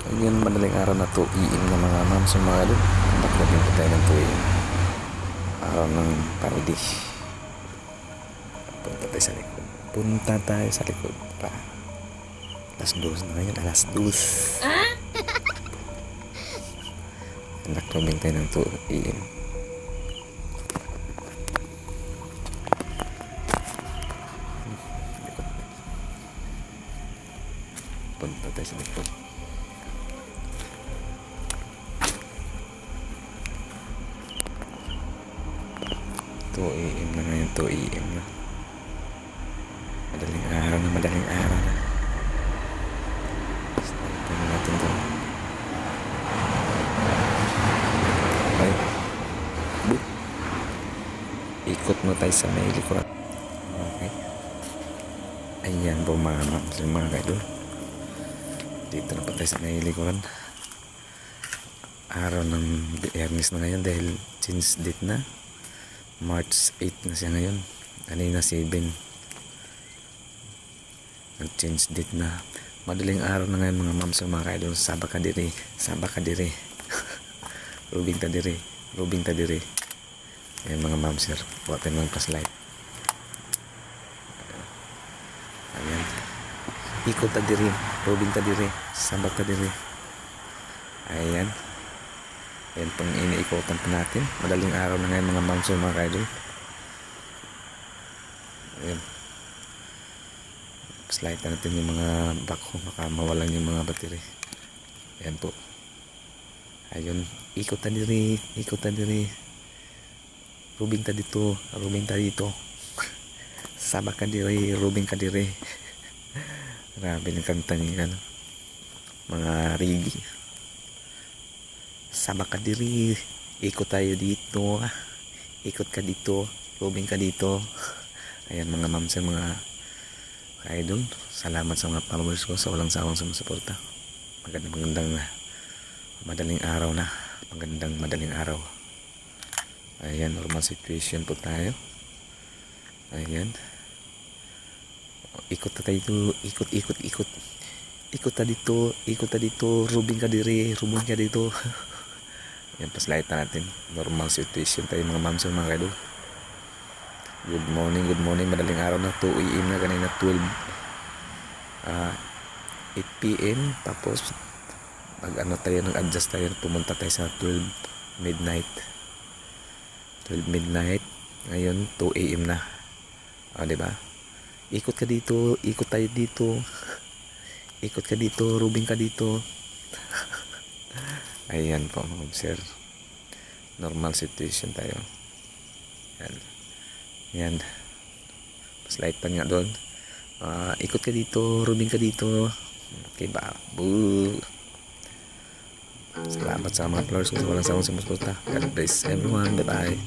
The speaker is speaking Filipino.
Ayun, madaling araw na 2 AM na mga mams and mga idol. Taklopin po tayo ng 2 AM. Araw ng Friday. Punta tayo sa likod. Punta tayo sa likod pa. Alas 2 na ngayon. Alas 2. Taklopin tayo ng 2 AM. Punta tayo sa likod. 2 AM na ngayon, 2 AM na. Madaling araw na, madaling araw na. Ito na natin doon. Okay. Boop. Ikot mo tayo sa may likuran. Okay. Ayan po mga mams and mga idol. Dito na po tayo sa may likuran. Araw ng Biyernes na ngayon dahil change date na. March 8 na siya ngayon. Kanina 7. Nag-change date na. Madaling araw na ngayon mga mams and mga idol. Sabak ka diri. Sabak ka diri. Rubing ta diri. Rubing ta diri. Ayan mga mams sir. Buhatin mo yung flashlight. Ayan. Ikot ta diri. Rubing ta diri. Sabak ta diri. Ayan. Ayan pang iniikotan pa natin. Madaling araw na ngayon mga mams and mga idol. Ayan. Slide natin yung mga bako. Baka mawalan yung mga battery. Ayan po. Ayun. Ikot ta diri. Ikot ta diri. Rubing ta dito. Rubing ta dito. Sabak ka diri. Rubing ka diri. Grabe ng kanta niya. Mga rigi. Sabak ka diri. Ikot tayo dito. Ikot ka dito. Rubing ka dito. Ayan mga mams and mga idol. Salamat sa mga followers ko sa walang sawang sumusuporta. Magandang madaling araw na. Madaling araw. Ayan, normal situation po tayo. Ayan. Ikot na tayo. Ikot. Ikot ta dito. Ikot ta dito. Rubing ka diri. Rubing ka dito. Ayan, paslide na natin. Normal situation tayo mga mams and mga idol. Good morning. Madaling araw na 2 AM na kanina 8 PM. Tapos nag-adjust tayo. Pumunta tayo sa 12 midnight. Ngayon 2 AM na. Diba? Ikot ka dito. Ikot tayo dito. Ikot ka dito. Rubing ka dito. Ayan po mga sir. Normal situation tayo. Yan. Slide pa nga doon. Ikot ka dito. Rubing ka dito. Okay ba? Boo. Salamat sa mga followers ko sa walang sawang sumusuporta. God bless everyone. Bye bye.